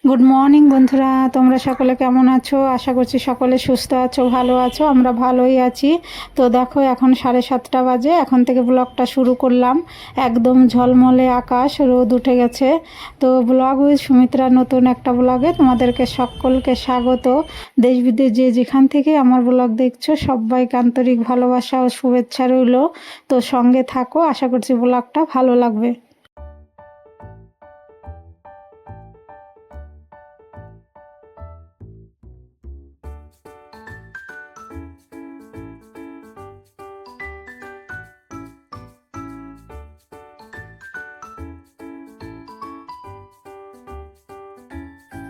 Good morning বন্ধুরা, তোমরা সকলে কেমন আছো? আশা করছি সকলে সুস্থ আছো, ভালো আছো। আমরা ভালোই আছি। তো দেখো, এখন 7:30 বাজে। এখন থেকে ব্লগটা শুরু করলাম। একদম ঝলমলে আকাশ, রোদ উঠে গেছে। তো ব্লগ উইথ সুমিত্রা নতুন একটা ব্লগে তোমাদেরকে সকলকে স্বাগত। দেশ বিদেশ যে যেখান থেকে আমার ব্লগ দেখছো, সবাইকে আন্তরিক ভালোবাসা ও শুভেচ্ছা রইল। তো সঙ্গে থাকো, আশা করছি ব্লগটা ভালো লাগবে।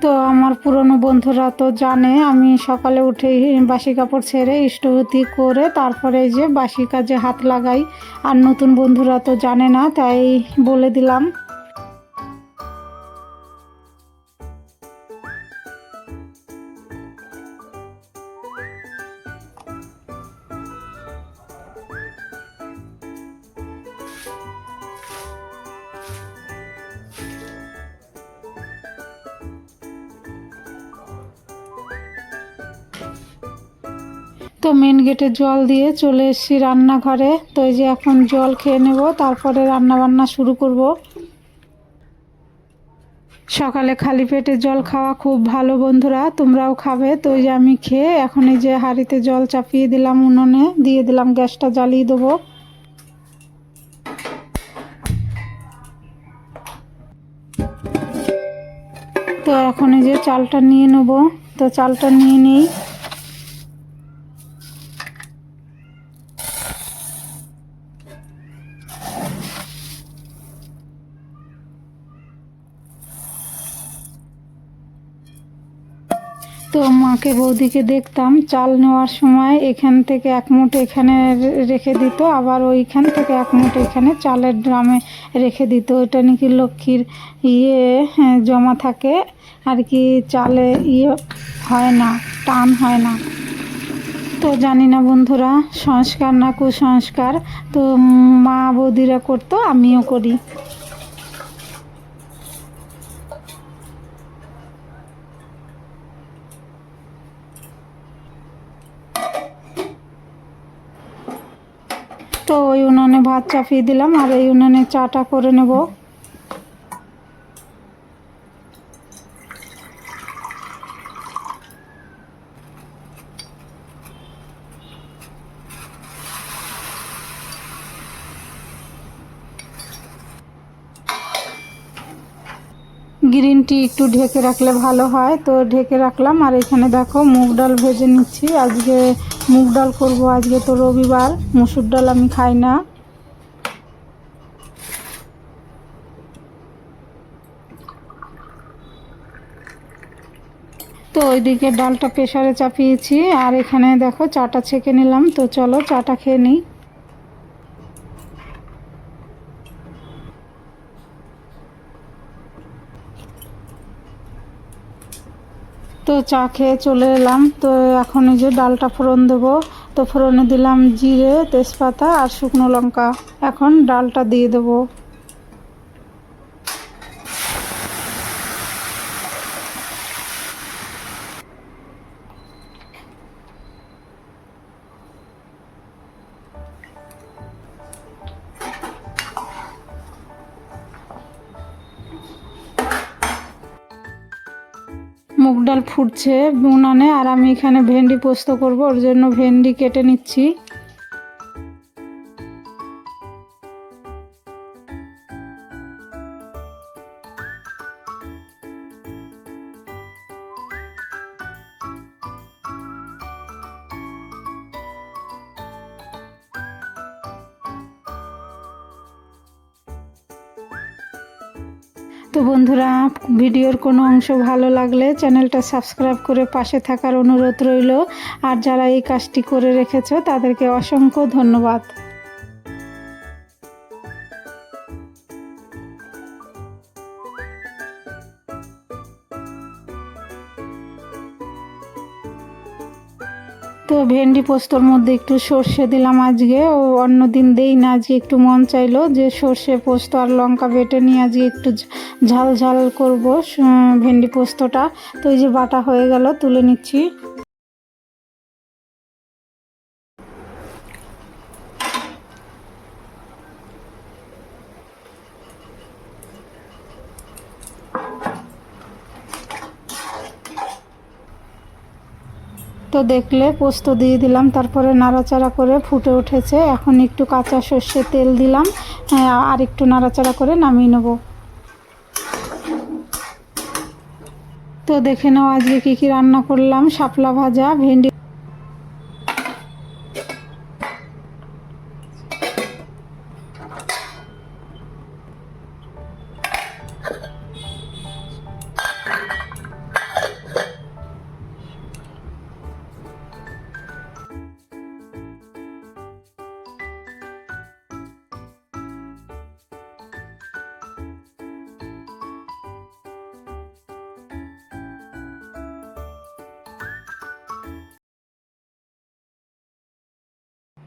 তো আমার পুরনো বন্ধুরা তো জানে আমি সকালে উঠে বাসি কাপড় ছেড়ে ইষ্টভূতি করে তারপরে এই যে বাসি কাজে হাত লাগাই। আর নতুন বন্ধুরা তো জানে না, তাই বলে দিলাম। তো মেন গেটে জল দিয়ে চলে এসেছি রান্নাঘরে। তো এই যে এখন জল খেয়ে নেব, তারপরে রান্না বান্না শুরু করব। সকালে খালি পেটে জল খাওয়া খুব ভালো বন্ধুরা, তোমরাও খাবে। তো এই যে আমি খেয়ে এখন এই যে হাঁড়িতে জল চাপিয়ে দিলাম, উনুনে দিয়ে দিলাম, গ্যাসটা জ্বালিয়ে দেবো। তো এখন এই যে চালটা নিয়ে নেব। তো চালটা নিয়ে নিই। তো মাকে বৌদিকে দেখতাম চাল নেওয়ার সময় এখান থেকে এক মুঠো এখানে রেখে দিত, আবার ওইখান থেকে এক মুঠো এখানে চালের ড্রামে রেখে দিত। ওইটা নাকি লক্ষ্মীর জমা থাকে আর কি, চালে হয় না, টান হয় না। তো জানি না বন্ধুরা, সংস্কার না কুসংস্কার। তো মা বৌদিরা করতো, আমিও করি। তো ওই উনানে ভাত চাপিয়ে দিলাম, আর এই উনানে চাটা করে নেব। গ্রিন টি একটু ঢেকে রাখলে ভালো হয়, তো ঢেকে রাখলাম। আর এখানে দেখো মুগ ডাল ভেজে নিচ্ছি। আজকে মুগ ডাল করবো, আজকে তো রবিবার, মুসুর ডাল আমি খাই না। তো ওইদিকে ডালটা প্রেসারে চাপিয়েছি, আর এখানে দেখো চাটা ছেঁকে নিলাম। তো চলো চাটা খেয়ে নিই। তো চা খেয়ে চলে এলাম। তো এখন এই যে ডালটা ফোড়ন দেবো। তো ফোড়নে দিলাম জিরে, তেজপাতা আর শুকনো লঙ্কা। এখন ডালটা দিয়ে দেবো। মুগ ডাল ফুটছে উনানে, আর আমি এখানে ভেন্ডি পোস্ত করব, ওর জন্য ভেন্ডি কেটে নিচ্ছি। তো বন্ধুরা, ভিডিওর কোনো অংশ ভালো লাগলে চ্যানেলটা সাবস্ক্রাইব করে পাশে থাকার অনুরোধ রইল। আর যারা এই কাজটি করে রেখেছো তাদেরকে অসংখ্য ধন্যবাদ। তো ভেন্ডি পোস্তর মধ্যে একটু সর্ষে দিলাম আজকে, ও অন্য দিন দেই না, আজকে একটু মন চাইলো যে সর্ষে পোস্ত আর লঙ্কা বেটে নিয়ে আজকে একটু ঝাল ঝাল করবো ভেন্ডি পোস্তটা। তো এই যে বাটা হয়ে গেল, তুলে নিচ্ছি। তো দেখলে পোস্ত দিয়ে দিলাম, তারপরে নাড়াচাড়া করে ফুটে উঠেছে। এখন একটু কাঁচা সর্ষে তেল দিলাম, আর একটু নাড়াচাড়া করে নামিয়ে নেব। তো দেখে নাও আজকে কী কী রান্না করলাম। শাপলা ভাজা, ভেন্ডি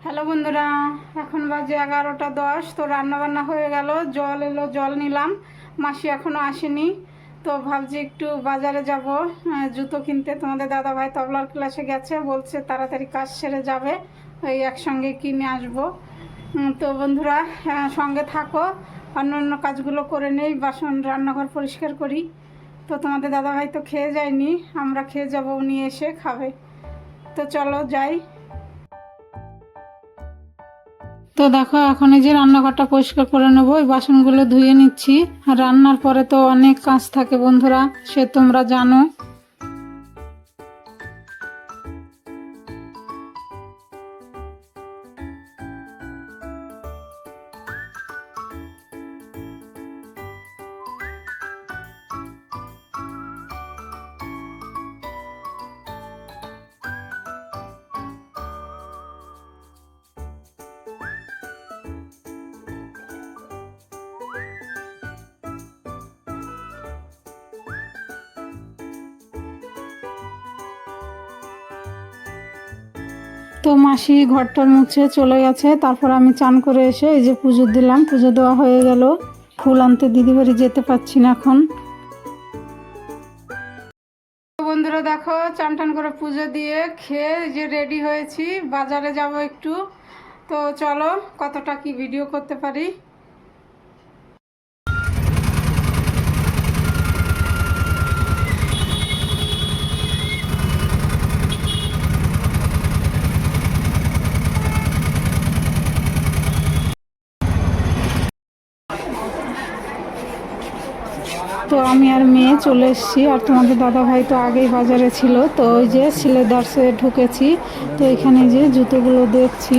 হ্যালো বন্ধুরা, এখন বাজে 11টা 10। তো রান্নাবান্না হয়ে গেল, জল এলো, জল নিলাম। মাসি এখনও আসেনি, তো ভাবছি একটু বাজারে যাব জুতো কিনতে। তোমাদের দাদাভাই তবলার ক্লাসে গেছে, বলছে তাড়াতাড়ি কাজ সেরে যাবে, ওই একসঙ্গে কিনে আসবো। তো বন্ধুরা সঙ্গে থাকো, অন্য অন্য কাজগুলো করে নেই, বাসন রান্নাঘর পরিষ্কার করি। তো তোমাদের দাদাভাই তো খেয়ে যায়নি, আমরা খেয়ে যাব, উনি এসে খাবে। তো চলো যাই। তো দেখো এখন এই যে রান্নাঘরটা পরিষ্কার করে নেবো, ওই বাসনগুলো ধুয়ে নিচ্ছি। আর রান্নার পরে তো অনেক কাজ থাকে বন্ধুরা, সে তোমরা জানো। তো মাসি ঘরটার মুছে চলে গেছে, তারপর আমি চান করে এসে এই যে পুজো দিলাম। পুজো দেওয়া হয়ে গেল, ফুল আনতে দিদি বাড়ি যেতে পারছি না এখন। বন্ধুরা দেখো, চান টান করে পুজো দিয়ে খেয়ে যে রেডি হয়েছি, বাজারে যাব একটু। তো চলো কতটা কি ভিডিও করতে পারি। তো আমি আর মেয়ে চলে এসেছি, আর তোমাদের দাদা ভাই তো আগেই বাজারে ছিল। তো ওই যে সিলেদার্সে ঢুকেছি, তো এখানে যে জুতোগুলো দেখছি,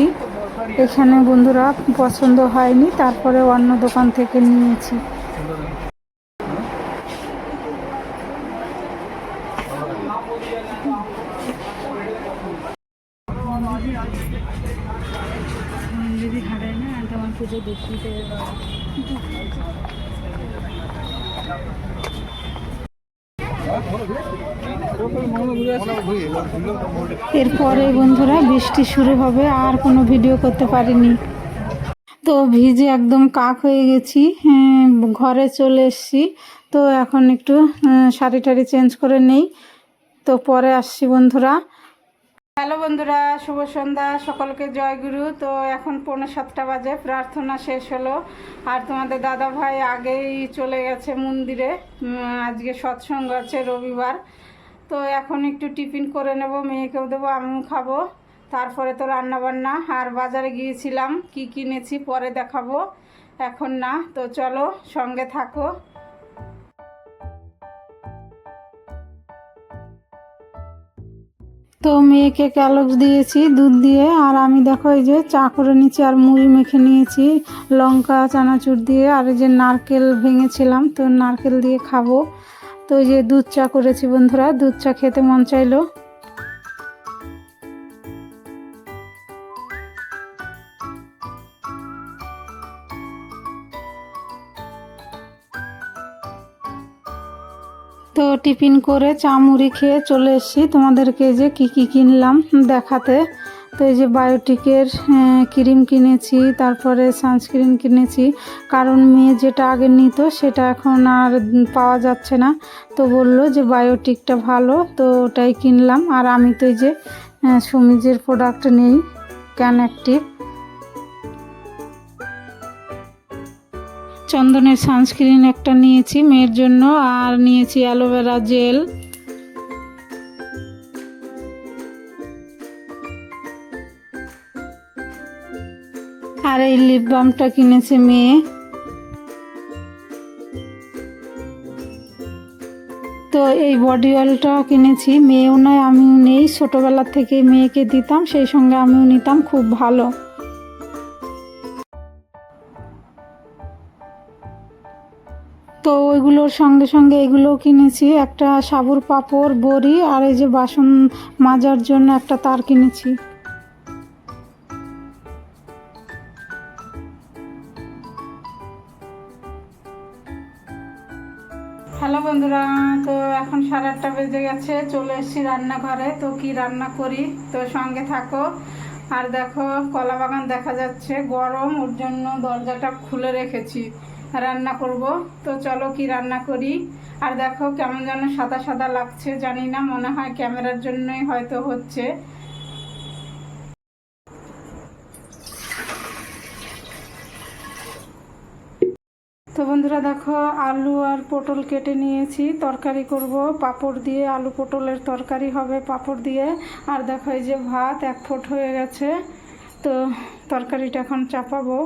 এখানে বন্ধুরা পছন্দ হয়নি, তারপরে অন্য দোকান থেকে নিয়েছি। দিদি হারায় না, তোমার পুজো দেখতে। এরপরে বন্ধুরা বৃষ্টি শুরু হবে, আর কোনো ভিডিও করতে পারিনি। তো ভিজে একদম কাক হয়ে গেছি, ঘরে চলে এসেছি। তো এখন একটু শাড়ি টাড়ি চেঞ্জ করে নেই, তো পরে আসছি বন্ধুরা। হ্যালো বন্ধুরা, শুভ সন্ধ্যা, সকলকে জয়গুরু। তো এখন 6:45 বাজে, প্রার্থনা শেষ হলো, আর তোমাদের দাদা ভাই আগেই চলে গেছে মন্দিরে। আজকে সৎসঙ্গ আছে, রবিবার। তো এখন একটু টিফিন করে নেব, মেয়েকেও দেবো, আমিও খাবো। তারপরে তো রান্নাবান্না, আর বাজারে গিয়েছিলাম, কি কিনেছি পরে দেখাবো, এখন না। তো চলো সঙ্গে থাকো। তো মেয়েকে ক্যালক্স দিয়েছি দুধ দিয়ে, আর আমি দেখো এই যে চা করে নিয়েছি, আর মুড়ি মেখে নিয়েছি লঙ্কা চানাচুর দিয়ে, আর এই যে নারকেল ভেঙেছিলাম, তো নারকেল দিয়ে খাবো। তো এই যে দুধ চা করেছি বন্ধুরা, দুধ চা খেতে মন চাইলো। তো টিফিন করে চা মুড়ি খেয়ে চলে এসেছি তোমাদেরকে যে কি কিনলাম দেখাতে। তো এই যে বায়োটিকের ক্রিম কিনেছি, তারপরে সানস্ক্রিন কিনেছি, কারণ মেয়ে যেটা আগে নিত সেটা এখন আর পাওয়া যাচ্ছে না। তো বললো যে বায়োটিকটা ভালো, তো ওটাই কিনলাম। আর আমি তো এই যে সুমিজের প্রোডাক্ট নেই, ক্যান অ্যাক্টিভ। চন্দনের সানস্ক্রিন একটা নিয়েছি মেয়ের জন্য, আর নিয়েছি অ্যালোভেরা জেল। আর এই লিপ বামটা কিনেছে মেয়ে। তো এই বডি অয়েলটা কিনেছি, মেয়েও নয় আমিও নেই, ছোটোবেলার থেকে মেয়েকে দিতাম, সেই সঙ্গে আমিও নিতাম, খুব ভালো। তো ওইগুলোর সঙ্গে সঙ্গে এগুলোও কিনেছি, একটা সাবুর পাঁপড়, বড়ি, আর এই যে বাসন মাজার জন্য একটা তার কিনেছি। হ্যালো বন্ধুরা, তো এখন 8:30 বেজে গেছে, চলে এসেছি রান্নাঘরে। তো কি রান্না করি, তো সঙ্গে থাকো। আর দেখো কলা বাগান দেখা যাচ্ছে, গরম, ওর জন্য দরজাটা খুলে রেখেছি, রান্না করব। তো চলো কি রান্না করি। আর দেখো কেমন যেন সাদা সাদা লাগছে, জানি না, মনে হয় ক্যামেরার জন্যই হয়তো হচ্ছে। তো বন্ধুরা দেখো, আলু আর পটল কেটে নিয়েছি, তরকারি করব পাঁপড় দিয়ে, আলু পটলের তরকারি হবে পাঁপড় দিয়ে। আর দেখো এই যে ভাত 1 ফুট হয়ে গেছে, তো তরকারিটা এখন চাপাবো।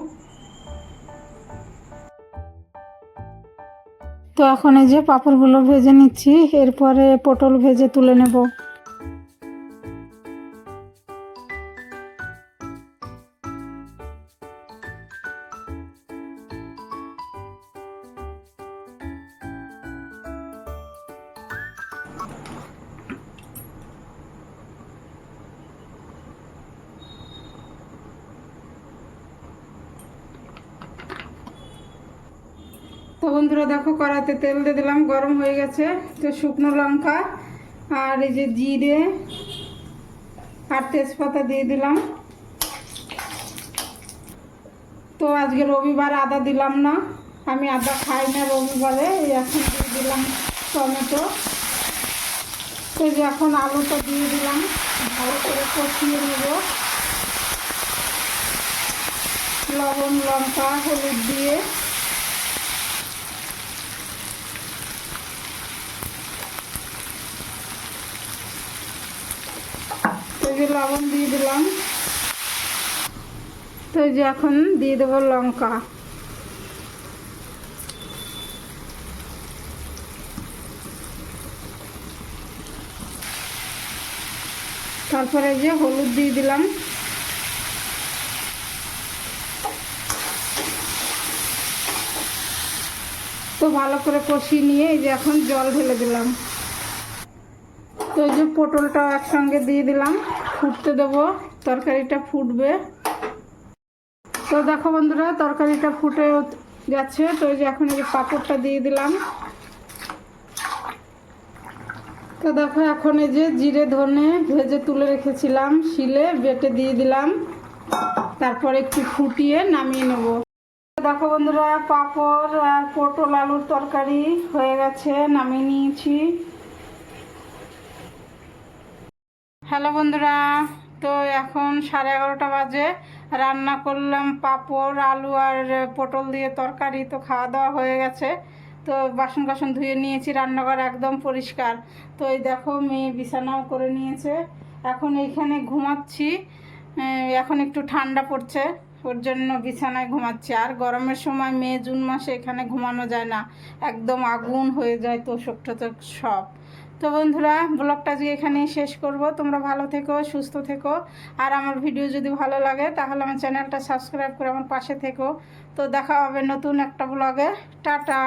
তো এখন এই যে পাঁপড়গুলো ভেজে নিচ্ছি, এরপরে পটল ভেজে তুলে নেব। তো বন্ধুরা দেখো কড়াইতে তেল দিয়ে দিলাম, গরম হয়ে গেছে। তো শুকনো লঙ্কা আর এই যে জিরে আর তেজপাতা দিয়ে দিলাম। তো আজকে রবিবার আদা দিলাম না, আমি আদা খাই না রবিবারে। এখন দিয়ে দিলাম টমেটো। তো যে এখন আলুটা দিয়ে দিলাম, ভালো করে কষিয়ে নেব। লবণ, লঙ্কা, হলুদ দিয়ে তো যে লবণ দিয়ে দিলাম। তো যে এখন দিয়ে দেবো লঙ্কা। তারপরে যে হলুদ দিয়ে দিলাম। তো ভালো করে কষিয়ে নিয়ে এই যে এখন জল ঢেলে দিলাম। তো এই যে পটলটাও একসঙ্গে দিয়ে দিলাম, ফুটতে দেবো, তরকারিটা ফুটবে। তো দেখো বন্ধুরা তরকারিটা ফুটে গেছে। তো এই যে এখন এই যে পাঁপড়টা দিয়ে দিলাম। তো দেখো এখন এই যে জিরে ধনে ভেজে তুলে রেখেছিলাম, শিলে বেটে দিয়ে দিলাম, তারপর একটু ফুটিয়ে নামিয়ে নেব। দেখো বন্ধুরা পাঁপড় আর পটল আলুর তরকারি হয়ে গেছে, নামিয়ে নিয়েছি। হ্যালো বন্ধুরা, তো এখন 11:30 বাজে, রান্না করলাম পাঁপড়, আলু আর পটল দিয়ে তরকারি। তো খাওয়া দাওয়া হয়ে গেছে। তো বাসন কাসন ধুয়ে নিয়েছি, রান্নাঘর একদম পরিষ্কার। তো এই দেখো মেয়ে বিছানাও করে নিয়েছে, এখন এইখানে ঘুমাচ্ছি। এখন একটু ঠান্ডা পড়ছে, ওর জন্য বিছানায় ঘুমাচ্ছি। আর গরমের সময় মেয়ে জুন মাসে এখানে ঘুমানো যায় না, একদম আগুন হয়ে যায় তোষক টোষক সব। তো বন্ধুরা ব্লগটা আজকে এখানেই শেষ করব। তোমরা ভালো থেকো, সুস্থ থেকো। আর আমার ভিডিও যদি ভালো লাগে তাহলে আমার চ্যানেলটা সাবস্ক্রাইব করে আমার পাশে থেকো। তো দেখা হবে নতুন একটা ব্লগে। টাটা।